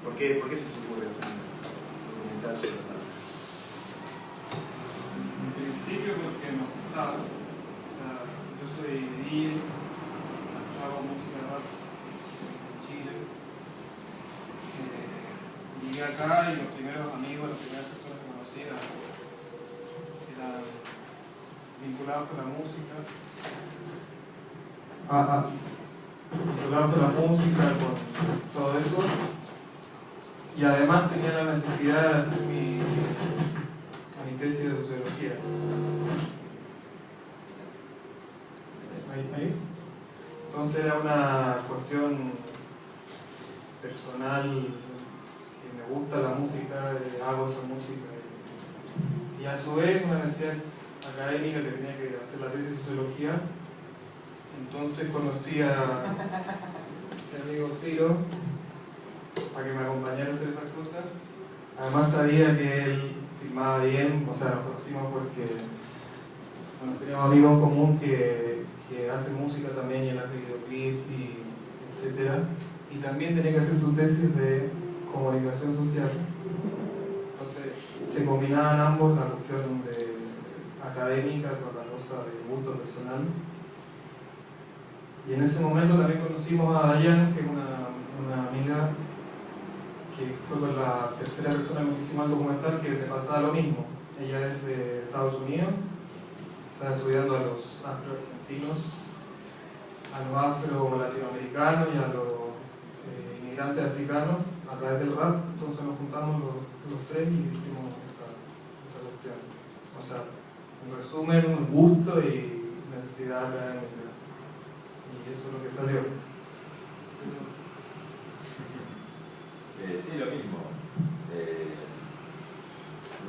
¿Por qué se les ocurre hacer un documental sobre el rap? En principio porque nos gustaba. O sea, yo soy DJ, hago música de rap en Chile. Llegué acá y los primeros amigos, las primeras personas que conocí eran vinculados con la música. Vinculados con la música, con todo eso. Y además tenía la necesidad de hacer mi tesis de sociología. Ahí. Entonces era una cuestión personal, que me gusta la música, hago esa música. Y a su vez una necesidad académica que tenía que hacer la tesis de sociología. Entonces conocí a mi amigo Ciro para que me acompañara a hacer esas cosas. Además sabía que él filmaba bien, o sea, nos conocimos porque teníamos amigos en común que hacen música también y él hace videoclip y etc. Y también tenía que hacer su tesis de comunicación social. Entonces se combinaban ambos, la cuestión académica con la cosa de gusto personal. Y en ese momento también conocimos a Dayan, que es una amiga que fue con la tercera persona que hicimos el documental, que le pasaba lo mismo. Ella es de Estados Unidos, está estudiando a los afroargentinos, a los afro-latinoamericanos y a los inmigrantes africanos a través del rap. Entonces nos juntamos los tres y hicimos esta cuestión. O sea, en resumen, gusto y necesidad académica. Y eso es lo que salió. Sí, lo mismo.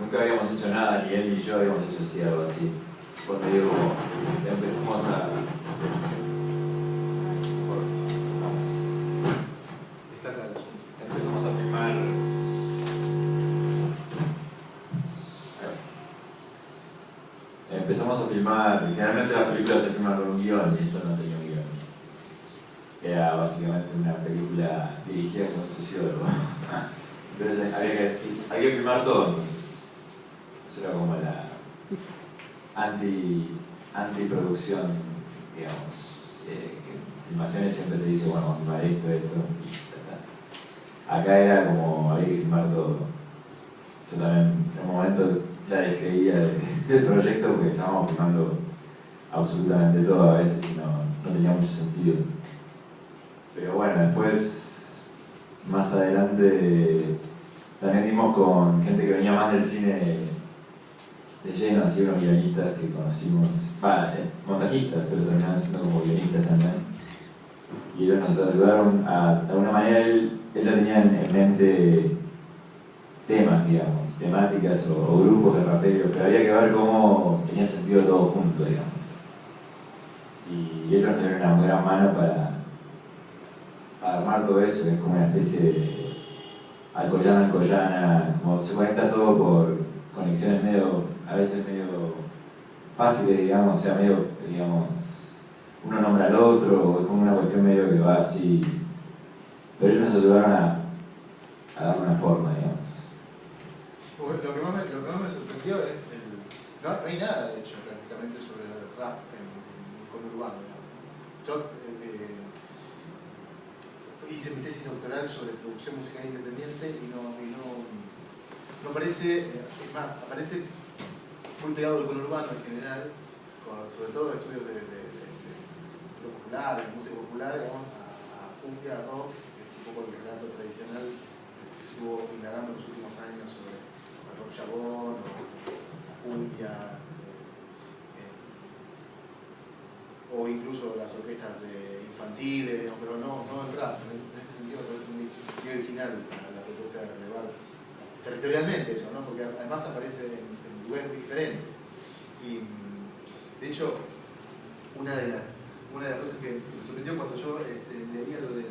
Nunca habíamos hecho nada, ni él ni yo habíamos hecho así, algo así. Cuando digo, empezamos a... Está acá el asunto. Empezamos a filmar... Empezamos a filmar... Generalmente las películas se filman con un guión y esto no tenía un guión. Era básicamente una película dirigida por un sociólogo. Entonces había que filmar todo. Entonces. Eso era como la antiproducción, digamos. Que filmaciones siempre te dice, bueno, vamos a filmar esto, y ya está. Acá era como, había que filmar todo. Yo también en un momento ya descreía del proyecto porque estábamos filmando absolutamente todo a veces y no tenía mucho sentido. Pero bueno, después, más adelante, también dimos con gente que venía más del cine de lleno, así unos guionistas que conocimos, montajistas, pero terminaron siendo como guionistas también. Y ellos nos ayudaron de alguna manera, él ya tenía en mente temas, digamos, temáticas o grupos de raperos, pero había que ver cómo tenía sentido todo junto, digamos. Y ellos nos dieron una gran mano para armar todo eso, que es como una especie de Alcoyana, como se conecta todo por conexiones a veces medio fáciles, digamos, o sea, medio, digamos, uno nombra al otro, o es como una cuestión medio que va así, pero ellos nos ayudaron a darle una forma, digamos. Lo que más me sorprendió es no hay nada, de hecho, prácticamente sobre el rap en conurbano, ¿no? Yo hice mi tesis doctoral sobre producción musical independiente y no aparece, es más, aparece muy pegado al conurbano en general, sobre todo estudios de lo popular, de música popular, digamos, a cumbia, rock, que es un poco el relato tradicional que se estuvo indagando en los últimos años sobre el rock chabón, o la cumbia, o incluso las orquestas infantiles, pero no el rap. En ese sentido me parece muy original la propuesta de relevar territorialmente eso, ¿no? Porque además aparece en lugares muy diferentes. Y de hecho, una de las cosas que me sorprendió cuando yo leía lo de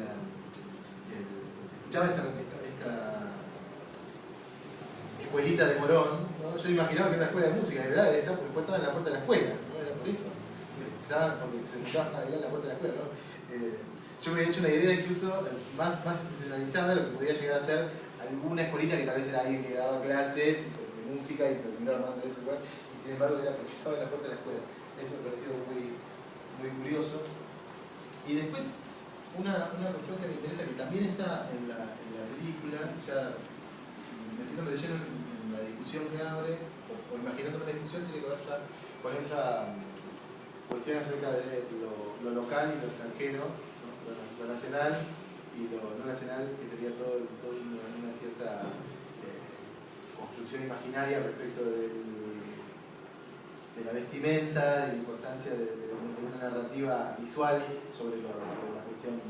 escuchaba esta escuelita de Morón, ¿no? Yo imaginaba que era una escuela de música, de verdad, después estaba en la puerta de la escuela, ¿no? Era por eso. Porque se sentaba a bailar en la puerta de la escuela, ¿no? yo me había hecho una idea incluso más institucionalizada de lo que podía llegar a ser alguna escuelita que tal vez era alguien que daba clases de música y se terminó armando en ese lugar, y sin embargo era porque estaba en la puerta de la escuela. Eso me pareció muy curioso. Y después, una cuestión que me interesa, que también está en la película, ya metiéndome de lleno en la discusión que abre, o imaginándome la discusión, tiene que ver ya con esa cuestión acerca de lo local y lo extranjero, ¿no? Lo nacional y lo no nacional, que sería todo una cierta construcción imaginaria respecto de la vestimenta, de la importancia de una narrativa visual sobre la cuestión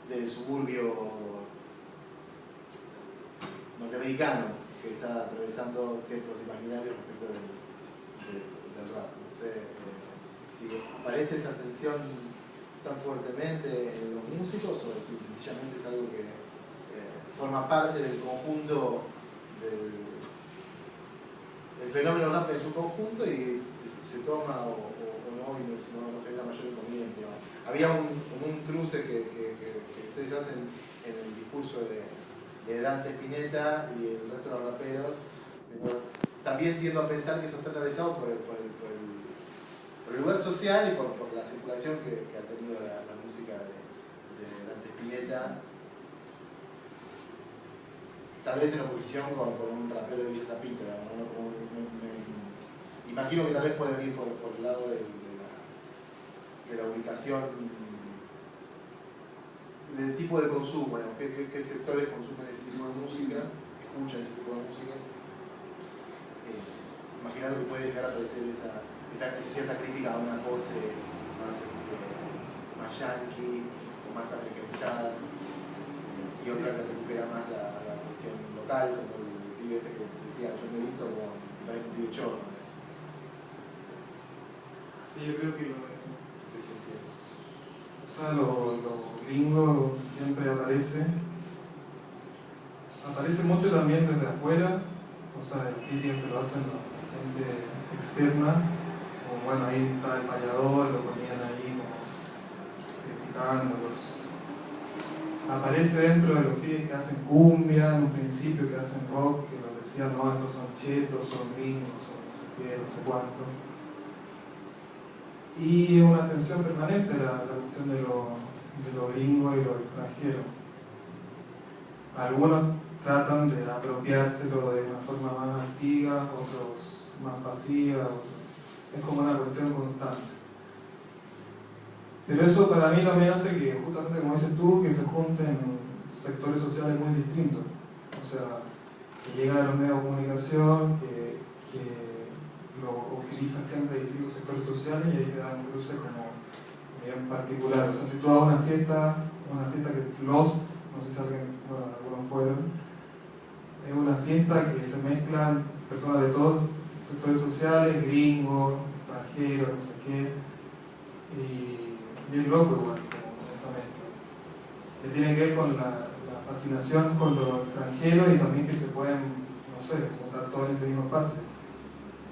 del suburbio norteamericano que está atravesando ciertos imaginarios respecto del rap. No sé si aparece esa tensión tan fuertemente en los músicos o si sencillamente es algo que forma parte del conjunto del fenómeno rap en su conjunto y se toma o no, y no genera mayor inconveniente. Había un cruce que ustedes hacen en el discurso de Dante Spinetta y el resto de los raperos. También tiendo a pensar que eso está atravesado por el lugar social y por la circulación que ha tenido la música de Dante Spinetta, tal vez en oposición con un rapero de Villa Zapito, ¿no? Imagino que tal vez puede venir por el lado de la ubicación, del tipo de consumo, ¿no? ¿Qué sectores consumen ese tipo de música, escuchan ese tipo de música? Imaginando que puede llegar a aparecer esa cierta crítica a una pose más yankee o más americanizada, y otra que recupera más la cuestión local, como el pibe este que decía, yo me he visto como parece un pibe chorro. Sí, yo creo que lo gringo siempre aparece mucho también desde afuera, o sea, el críticas que lo hacen la gente externa, como bueno, ahí está el payador, lo ponían ahí como criticándolos. Aparece dentro de los pibes que hacen cumbia, en un principio que hacen rock, que nos decían, no, estos son chetos, son gringos, son no sé qué, no sé cuánto. Y una tensión permanente la cuestión de lo gringo y lo extranjero. Algunos tratan de apropiárselo de una forma más activa, otros más pasiva, es como una cuestión constante. Pero eso para mí también hace que, justamente como dices tú, que se junten sectores sociales muy distintos. O sea, que llega de los medios de comunicación, que lo utilizan gente de distintos sectores sociales y ahí se da un cruce como bien particular. O sea, si tú vas a una fiesta que Lost, no sé si algunos fueron, es una fiesta que se mezclan personas de todos sectores sociales, gringos, extranjeros, no sé qué, y bien loco igual, como esa mezcla. Que tiene que ver con la fascinación con lo extranjero y también que se pueden, no sé, juntar todos en ese mismo espacio.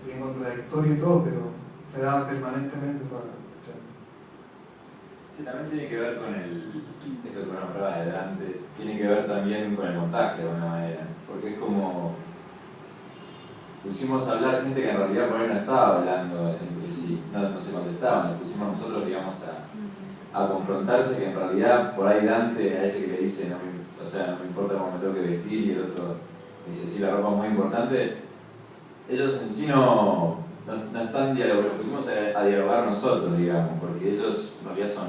Bien contradictorio y todo, pero se da permanentemente esa cuestión. Sí, también tiene que ver con esto que una prueba de Dante, tiene que ver también con el montaje de alguna manera, porque es como pusimos a hablar gente que en realidad por ahí no estaba hablando entre sí, no se contestaban, lo pusimos nosotros, digamos, a confrontarse, que en realidad por ahí Dante, a ese que le dice, no me importa cómo me tengo que vestir, y el otro dice, sí, la ropa es muy importante, ellos en sí no están dialogando, los pusimos a dialogar nosotros, digamos, porque ellos en realidad son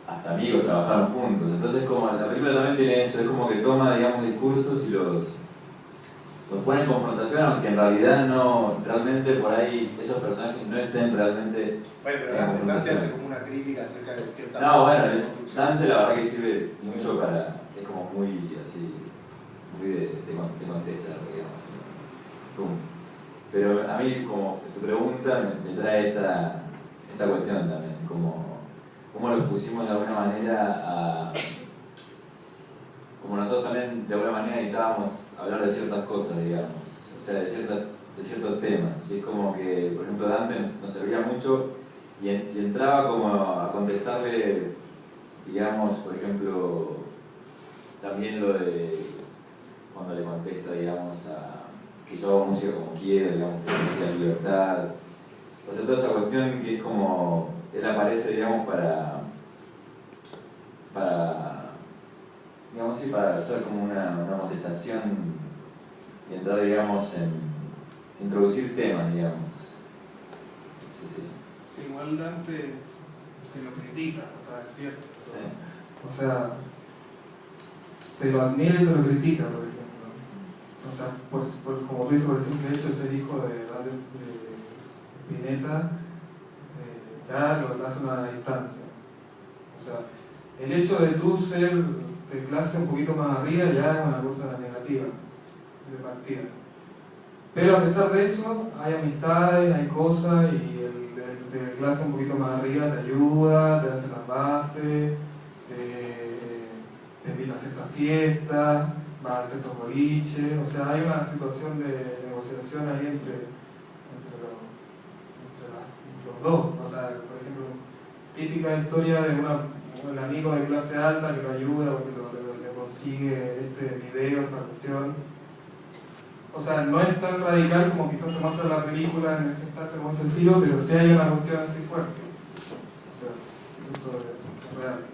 hasta amigos, trabajaron juntos, entonces como la película también tiene eso, es como que toma, digamos, discursos y los pone en confrontación, aunque en realidad no, realmente por ahí esos personajes no estén realmente. Bueno, pero Dante hace como una crítica acerca de cierta. No, bueno, Dante la verdad que sirve mucho para. Es como muy así, muy de contestar, digamos. Pum. Pero a mí, como tu pregunta, me trae esta cuestión también, como lo pusimos de alguna manera como nosotros también de alguna manera necesitábamos hablar de ciertas cosas, digamos, o sea, de ciertos temas. Y es como que, por ejemplo, Dante nos servía mucho, y y entraba como a contestarle, digamos, por ejemplo, también lo de cuando le contesta, digamos, que yo hago música como quiero, digamos, que música es libertad. O sea, toda esa cuestión que es como, él aparece, digamos, para digamos así, para hacer como una contestación y entrar, digamos, en introducir temas, digamos. Sí, sí. Sí, igual Dante se lo critica, o sea, es cierto. Sí. O sea, se lo admira y se lo critica, por ejemplo. O sea, como tú dices, por el simple hecho de ser hijo de Spinetta, ya lo hace una distancia. O sea, el hecho de tú ser de clase un poquito más arriba ya es una cosa negativa, de partida. Pero a pesar de eso, hay amistades, hay cosas, y el de clase un poquito más arriba te ayuda, te hace las bases, te invita a ciertas fiestas, va a ciertos boliches, o sea, hay una situación de negociación ahí entre los dos. O sea, por ejemplo, típica historia de un amigo de clase alta que lo ayuda o que le consigue este video, esta cuestión. O sea, no es tan radical como quizás se muestra en la película en ese instante muy sencillo, pero sí hay una cuestión así fuerte. O sea, eso es real.